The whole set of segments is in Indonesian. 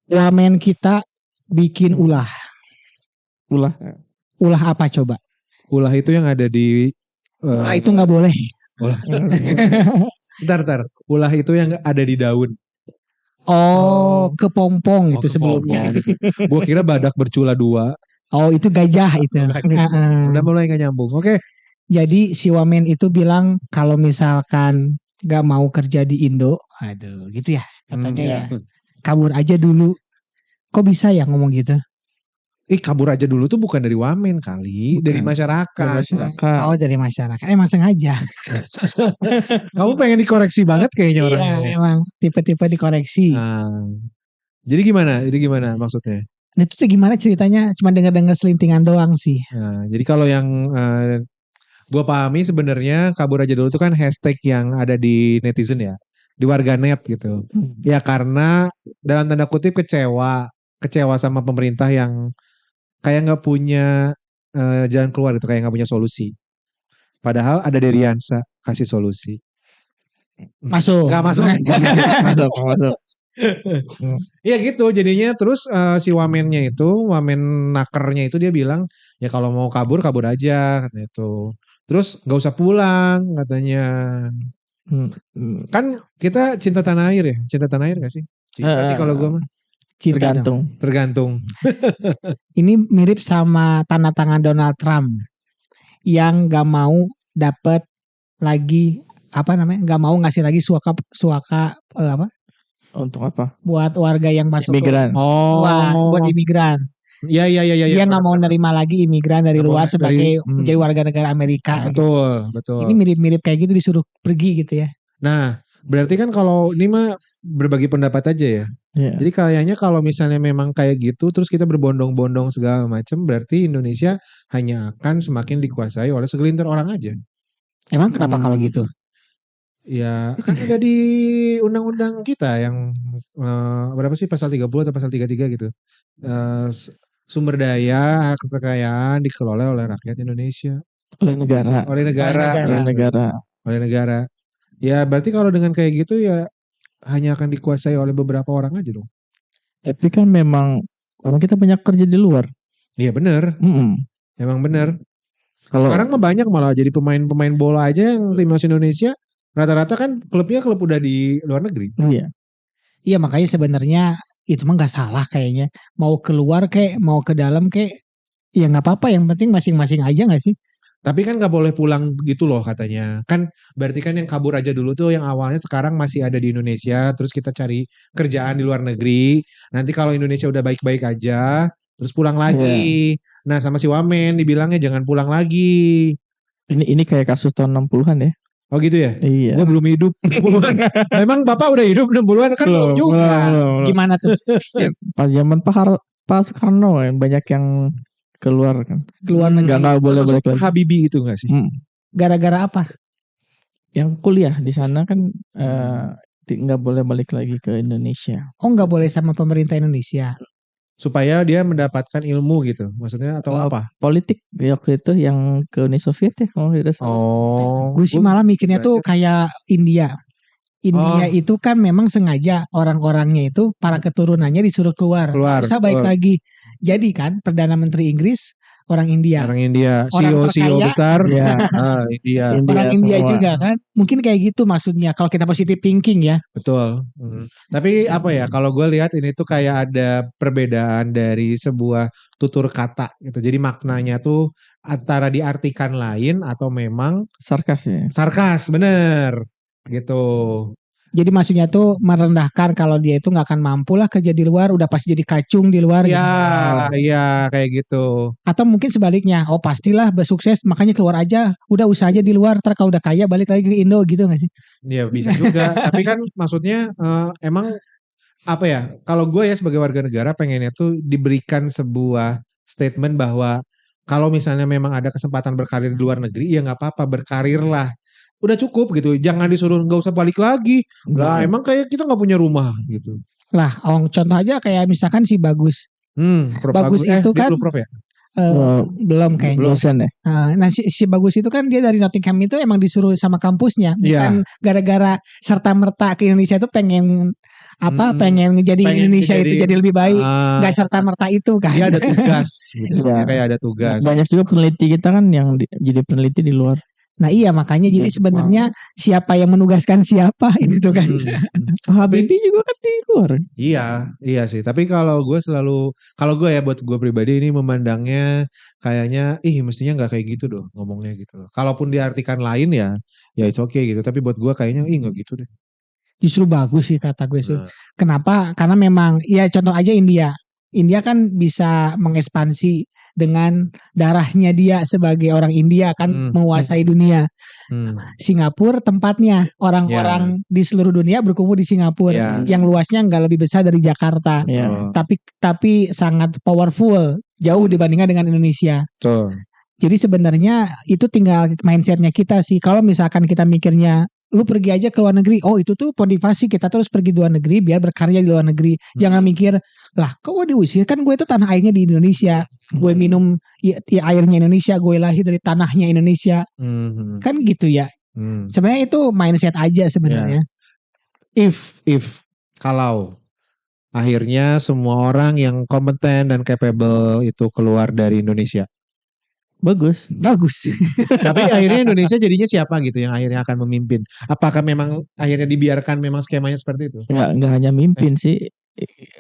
wamen kita bikin ulah. Ulah. Ulah apa coba? Ulah itu yang ada di Ulah itu nggak boleh. ulah. Bentar. Ulah itu yang ada di daun. Oh, kepompong itu sebelumnya. Gua kira badak bercula dua. Oh, itu gajah itu. Udah mulai gak nyambung. Oke. Jadi si wamen itu bilang kalau misalkan nggak mau kerja di Indo, aduh gitu ya katanya ya. Kabur aja dulu. Kok bisa ya ngomong gitu? Kabur aja dulu tuh bukan dari wamen kali, dari masyarakat. Oh, dari masyarakat. Emang sengaja. Kamu pengen dikoreksi banget kayaknya Iya, orangnya. emang tipe-tipe dikoreksi. Nah, jadi gimana maksudnya? Nah, itu tuh gimana ceritanya? Cuma dengar-dengar selintingan doang sih. Nah, jadi kalau yang gue pahami sebenarnya kabur aja dulu tuh kan hashtag yang ada di netizen ya, di warganet gitu. Ya karena dalam tanda kutip kecewa sama pemerintah yang kayak nggak punya jalan keluar itu, kayak nggak punya solusi. Padahal ada Deriansa kasih solusi. Masuk. Nggak masuk. Masuk. Iya gitu jadinya. Terus si wamennya itu, wamen nakernya itu dia bilang ya kalau mau kabur aja katanya itu. Terus nggak usah pulang katanya. Kan kita cinta tanah air ya, cinta tanah air nggak sih? Cinta sih kalau gue mah. Tergantung. Ini mirip sama tanda tangan Donald Trump yang nggak mau dapat lagi apa namanya, nggak mau ngasih lagi suaka apa? Untuk apa? Buat warga yang masuk imigran. Buat imigran. Iya. Dia nggak mau nerima lagi imigran dari luar sebagai jadi warga negara Amerika. Betul. Ini mirip-mirip kayak gitu, disuruh pergi gitu ya. Nah, berarti kan kalau ini mah berbagi pendapat aja ya. Yeah. Jadi kayaknya kalau misalnya memang kayak gitu, terus kita berbondong-bondong segala macam, berarti Indonesia hanya akan semakin dikuasai oleh segelintir orang aja. Emang kenapa kalau gitu? Ya kan ada di undang-undang kita yang berapa sih, pasal 30 atau pasal 33 gitu. Sumber daya kekayaan dikelola oleh rakyat Indonesia. Oleh negara. Ya berarti kalau dengan kayak gitu ya hanya akan dikuasai oleh beberapa orang aja dong. Tapi kan memang orang kita banyak kerja di luar. Iya benar. Emang benar. Sekarang mah banyak malah jadi pemain bola aja yang timnas Indonesia rata-rata kan klubnya udah di luar negeri. Iya makanya sebenarnya itu mah nggak salah kayaknya. Mau keluar kayak mau ke dalam kayak ya nggak apa-apa, yang penting masing-masing aja nggak sih? Tapi kan nggak boleh pulang gitu loh katanya. Kan berarti kan yang kabur aja dulu tuh yang awalnya sekarang masih ada di Indonesia, terus kita cari kerjaan di luar negeri. Nanti kalau Indonesia udah baik-baik aja, terus pulang lagi. Nah sama si Wamen dibilangnya jangan pulang lagi. Ini kayak kasus tahun 60-an ya. Oh gitu ya? Iya. Gue belum hidup 60-an. Memang Bapak udah hidup 60-an kan belum juga. Gimana tuh? Pas zaman Pak Soekarno banyak yang keluar kan. Keluar negeri. Nggak boleh balik lagi. Habibie itu nggak sih? Gara-gara apa? Yang kuliah di sana kan nggak boleh balik lagi ke Indonesia. Oh nggak boleh sama pemerintah Indonesia. Supaya dia mendapatkan ilmu gitu, maksudnya atau apa? Politik waktu itu yang ke Uni Soviet ya kalau tidak salah. Gue sih malah mikirnya tuh kayak India. India itu kan memang sengaja orang-orangnya itu para keturunannya disuruh keluar. Bisa baik lagi. Jadi kan Perdana Menteri Inggris orang India. CEO besar ya. India. Orang India juga kan. Mungkin kayak gitu maksudnya kalau kita positive thinking ya. Betul. Tapi apa ya, kalau gue lihat ini tuh kayak ada perbedaan dari sebuah tutur kata gitu. Jadi maknanya tuh antara diartikan lain atau memang sarkas bener gitu. Jadi maksudnya tuh merendahkan kalau dia itu nggak akan mampu lah kerja di luar, udah pasti jadi kacung di luar. Iya kayak gitu. Atau mungkin sebaliknya, oh pastilah bersukses makanya keluar aja, udah usaha aja di luar, ntar kalau udah kaya balik lagi ke Indo gitu nggak sih? Iya bisa juga. Tapi kan maksudnya emang apa ya? Kalau gue ya sebagai warga negara pengennya tuh diberikan sebuah statement bahwa kalau misalnya memang ada kesempatan berkarir di luar negeri, ya nggak apa-apa, berkarirlah. Udah cukup gitu, jangan disuruh nggak usah balik lagi. Lah emang kayak kita nggak punya rumah gitu. Lah, contoh aja kayak misalkan si Bagus. Bagus itu kan belum Prof ya? Belum kayaknya. Dosen ya. Nah si Bagus itu kan dia dari Nottingham itu emang disuruh sama kampusnya, bukan gara-gara serta merta ke Indonesia itu pengen pengen ngejadiin Indonesia itu jadi lebih baik, nggak Ah, serta-merta itu kan. dia ada tugas gitu. Iya. Dia kayak ada tugas. Banyak juga peneliti kita kan yang jadi peneliti di luar. Nah iya makanya jadi Iya. sebenarnya siapa yang menugaskan siapa ini tuh kan. Habibie juga kan di luar. Iya sih. Tapi kalau gue ya buat gue pribadi ini memandangnya kayaknya, mestinya nggak kayak gitu dong ngomongnya gitu loh. Kalaupun diartikan lain ya it's okay gitu. Tapi buat gue kayaknya, nggak gitu deh. Justru bagus sih kata gue sih. Nah, Kenapa? Karena memang ya contoh aja India. India kan bisa mengekspansi dengan darahnya dia sebagai orang India kan menguasai dunia. Singapura tempatnya orang-orang di seluruh dunia berkumpul di Singapura yang luasnya nggak lebih besar dari Jakarta. Iya. Tapi sangat powerful jauh dibandingkan dengan Indonesia. Betul. Jadi sebenarnya itu tinggal mindsetnya kita sih. Kalau misalkan kita mikirnya lu pergi aja ke luar negeri, oh itu tuh motivasi kita terus pergi di luar negeri biar berkarya di luar negeri. Jangan mikir lah kok gue diusir, kan gue itu tanah airnya di Indonesia, gue minum ya airnya Indonesia, gue lahir dari tanahnya Indonesia, kan gitu ya. Sebenarnya itu mindset aja sebenarnya. If kalau akhirnya semua orang yang kompeten dan capable itu keluar dari Indonesia, Bagus. tapi akhirnya Indonesia jadinya siapa gitu yang akhirnya akan memimpin? Apakah memang akhirnya dibiarkan memang skemanya seperti itu? Nggak hanya mimpin sih,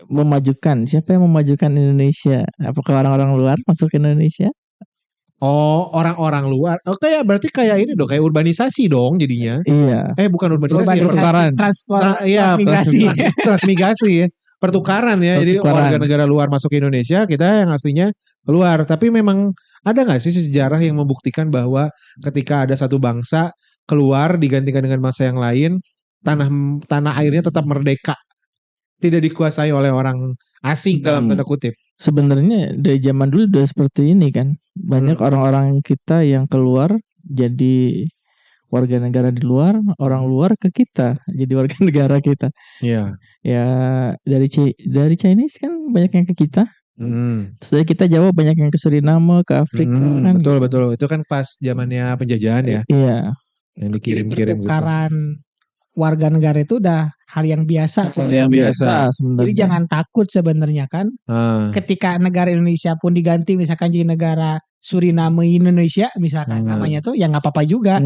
memajukan. Siapa yang memajukan Indonesia? Apakah orang-orang luar masuk ke Indonesia? Oh, orang-orang luar. Oh, berarti kayak ini dong, kayak urbanisasi dong jadinya. Iya. Bukan urbanisasi, pertukaran. Transmigrasi. Transmigrasi ya. Pertukaran ya. Jadi warga negara luar masuk ke Indonesia, kita yang aslinya keluar. Tapi memang ada nggak sih sejarah yang membuktikan bahwa ketika ada satu bangsa keluar digantikan dengan bangsa yang lain, tanah airnya tetap merdeka, tidak dikuasai oleh orang asing dalam tanda kutip? Sebenarnya dari zaman dulu udah seperti ini kan. Banyak orang-orang kita yang keluar jadi warga negara di luar, orang luar ke kita jadi warga negara kita. Iya. Ya dari Chinese kan banyak yang ke kita. Terus dari kita Jawa banyak yang ke Suriname, ke Afrika kan. Betul. Itu kan pas zamannya penjajahan ya. Iya. Yang dikirim-kirim gitu. Pertukaran warga negara itu udah hal yang biasa. Sebenarnya. Jadi jangan takut sebenarnya kan. Ketika negara Indonesia pun diganti misalkan jadi negara Suriname Indonesia misalkan namanya tuh ya nggak apa-apa juga.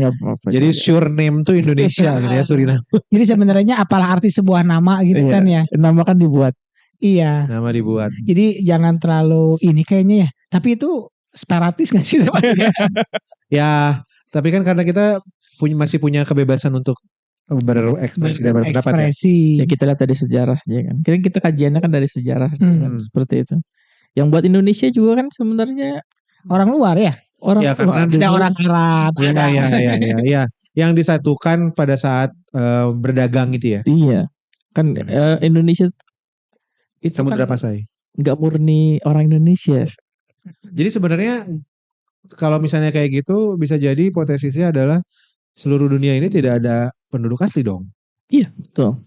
Jadi surname tuh Indonesia gitu ya, Suriname. Jadi sebenarnya apalah arti sebuah nama gitu kan ya. Nama kan dibuat. Iya. Nama dibuat. Jadi jangan terlalu ini kayaknya ya. Tapi itu separatis gak sih maksudnya? Ya, tapi kan karena kita masih punya kebebasan untuk berekspresi dan berpendapat ya. Kita lihat dari sejarah ya kan. Kita kajiannya kan dari sejarah seperti itu. Yang buat Indonesia juga kan sebenarnya orang luar ya. Orang ya, luar. Ada orang Arab. Iya. Yang disatukan pada saat berdagang gitu ya. Iya. Kan Indonesia itu Samudra kan Pasai. Nggak murni orang Indonesia. Jadi sebenarnya kalau misalnya kayak gitu bisa jadi potensinya adalah seluruh dunia ini tidak ada penduduk asli dong. Iya, betul.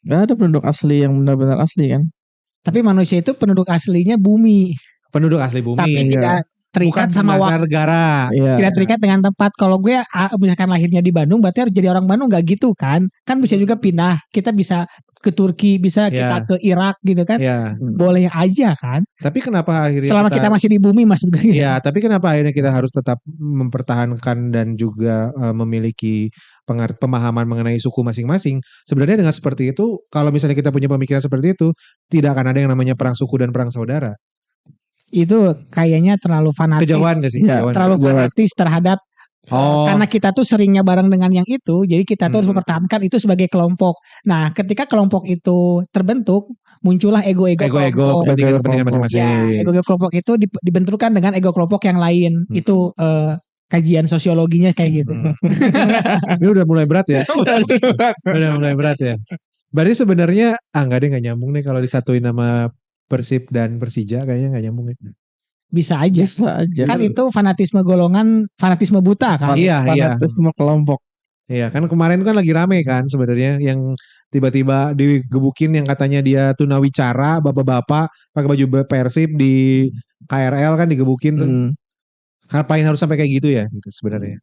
Nggak ada penduduk asli yang benar-benar asli kan. Tapi manusia itu penduduk aslinya bumi. Penduduk asli bumi. Tapi tidak terikat sama waktu negara. Tidak terikat dengan tempat. Kalau gue misalkan lahirnya di Bandung berarti harus jadi orang Bandung, gak gitu kan. Kan bisa juga pindah. Kita bisa ke Turki, bisa kita ke Irak gitu kan. Boleh aja kan. Tapi kenapa akhirnya selama kita masih di bumi maksud gue. Iya, tapi kenapa akhirnya kita harus tetap mempertahankan dan juga memiliki pemahaman mengenai suku masing-masing? Sebenarnya dengan seperti itu, kalau misalnya kita punya pemikiran seperti itu, tidak akan ada yang namanya perang suku dan perang saudara. Itu kayaknya terlalu fanatis. Kejauhan gak sih? Terlalu fanatis terhadap karena kita tuh seringnya bareng dengan yang itu, jadi kita tuh harus mempertahankan itu sebagai kelompok. Nah, ketika kelompok itu terbentuk, muncullah ego-ego kepentingan masing-masing. Ya, ego kelompok itu dibenturkan dengan ego kelompok yang lain. Itu kajian sosiologinya kayak gitu. Ini udah mulai berat ya. Udah mulai berat ya. Berarti sebenarnya nggak nyambung nih kalau disatuin nama Persib dan Persija, kayaknya nggak nyambung ya. Bisa aja. Kan itu fanatisme golongan, fanatisme buta kan. Fanatisme kelompok. Iya, kan kemarin kan lagi rame kan sebenarnya yang tiba-tiba digebukin yang katanya dia tunawicara, bapak-bapak pakai baju Persib di KRL kan digebukin tuh. Ngapain harus sampai kayak gitu ya gitu sebenarnya.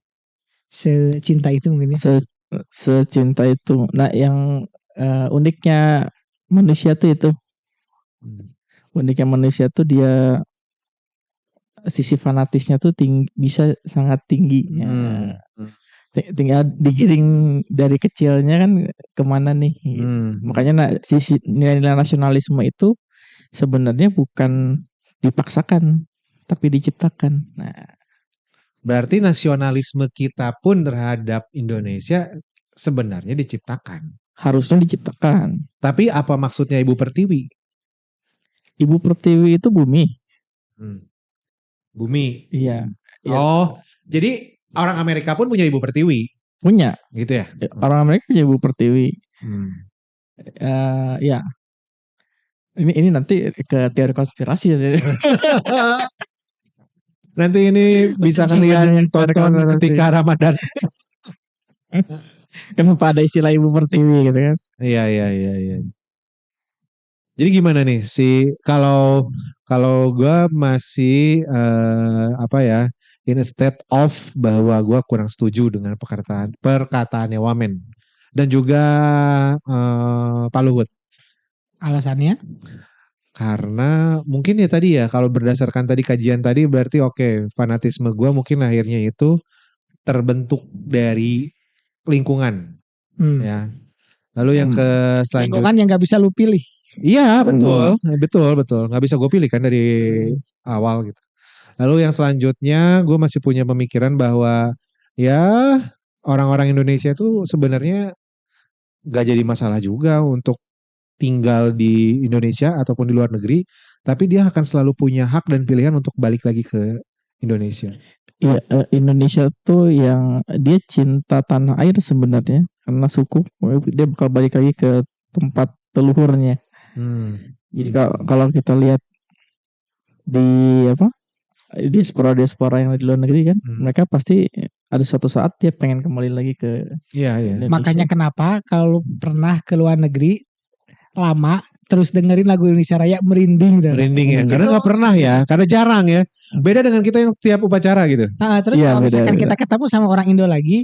Secinta itu mungkin. Secinta itu. Nah, yang uniknya manusia tuh itu. Uniknya manusia tuh dia sisi fanatisnya tuh bisa sangat tinggi. Tinggal digiring dari kecilnya kan kemana nih. Makanya sisi nilai-nilai nasionalisme itu sebenarnya bukan dipaksakan tapi diciptakan. Nah, berarti nasionalisme kita pun terhadap Indonesia sebenarnya diciptakan. Harusnya diciptakan. Tapi apa maksudnya Ibu Pertiwi? Ibu Pertiwi itu bumi. Bumi. Iya. Oh, jadi orang Amerika pun punya Ibu Pertiwi. Punya. Gitu ya? Orang Amerika punya Ibu Pertiwi. Ya. Ini nanti ke teori konspirasi ya. Nanti ini bisa kalian tonton ketika Ramadan. Kenapa ada istilah Ibu Pertiwi gitu kan? Iya. Jadi gimana nih kalau gue masih in a state of bahwa gue kurang setuju dengan perkataannya Wamen dan juga Pak Luhut. Alasannya? Karena mungkin ya tadi ya kalau berdasarkan tadi kajian tadi berarti fanatisme gue mungkin akhirnya itu terbentuk dari lingkungan ya. Lalu yang selanjutnya lingkungan yang gak bisa lu pilih. Iya betul. Nggak bisa gue pilih kan dari awal gitu. Lalu yang selanjutnya gue masih punya pemikiran bahwa ya orang-orang Indonesia itu sebenarnya gak jadi masalah juga untuk tinggal di Indonesia ataupun di luar negeri. Tapi dia akan selalu punya hak dan pilihan untuk balik lagi ke Indonesia. Iya, Indonesia tuh yang dia cinta tanah air sebenarnya karena suku. Dia bakal balik lagi ke tempat leluhurnya. Jadi kalau kita lihat di diaspora yang di luar negeri kan, mereka pasti ada suatu saat dia pengen kembali lagi ke Indonesia. Makanya kenapa kalau pernah ke luar negeri lama terus dengerin lagu Indonesia Raya merinding ya, karena nggak pernah ya, karena jarang ya. Beda dengan kita yang setiap upacara gitu. Terus kalau misalkan kita ketemu sama orang Indo lagi,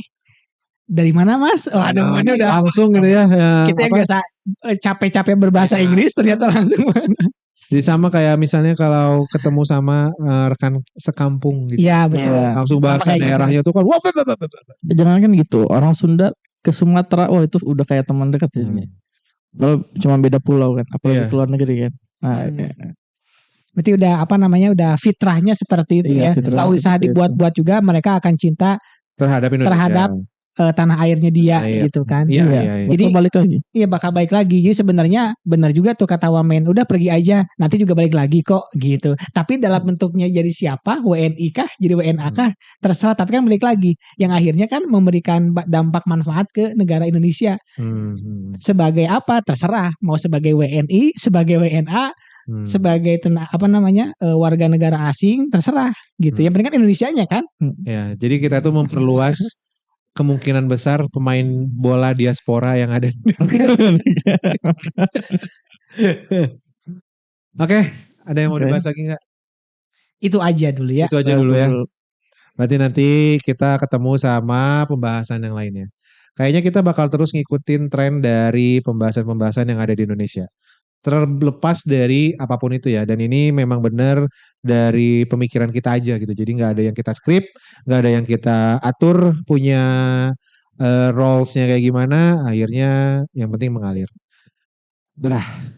dari mana mas? Waduh, ini udah langsung gitu ya. Kita yang biasa capek-capek berbahasa Inggris ternyata langsung. Jadi sama kayak misalnya kalau ketemu sama rekan sekampung gitu. Iya betul. Langsung bahasa daerahnya tuh kan. Jangan kan gitu. Orang Sunda ke Sumatera, itu udah kayak teman dekat ya. Kalau cuma beda pulau kan, apalagi ke luar negeri kan. Berarti udah fitrahnya seperti itu ya. Kalau usaha dibuat-buat juga mereka akan cinta terhadap Indonesia. Tanah airnya dia gitu kan. Iya. Jadi balik lagi. Iya bakal balik lagi. Jadi sebenarnya benar juga tuh kata Wamen, udah pergi aja, nanti juga balik lagi kok gitu. Tapi dalam bentuknya jadi siapa? WNI kah? Jadi WNA kah? Terserah, tapi kan balik lagi. Yang akhirnya kan memberikan dampak manfaat ke negara Indonesia. Sebagai apa? Terserah. Mau sebagai WNI, sebagai WNA, sebagai warga negara asing, terserah gitu. Yang penting kan Indonesianya kan. Ya, jadi kita tuh memperluas kemungkinan besar pemain bola diaspora yang ada. Oke, ada yang mau dibahas lagi nggak? Itu aja dulu ya. Itu aja dulu ya. Berarti nanti kita ketemu sama pembahasan yang lainnya. Kayaknya kita bakal terus ngikutin tren dari pembahasan-pembahasan yang ada di Indonesia. Terlepas dari apapun itu ya. Dan ini memang benar dari pemikiran kita aja gitu. Jadi nggak ada yang kita skrip, nggak ada yang kita atur punya roles-nya kayak gimana. Akhirnya yang penting mengalir. Udah.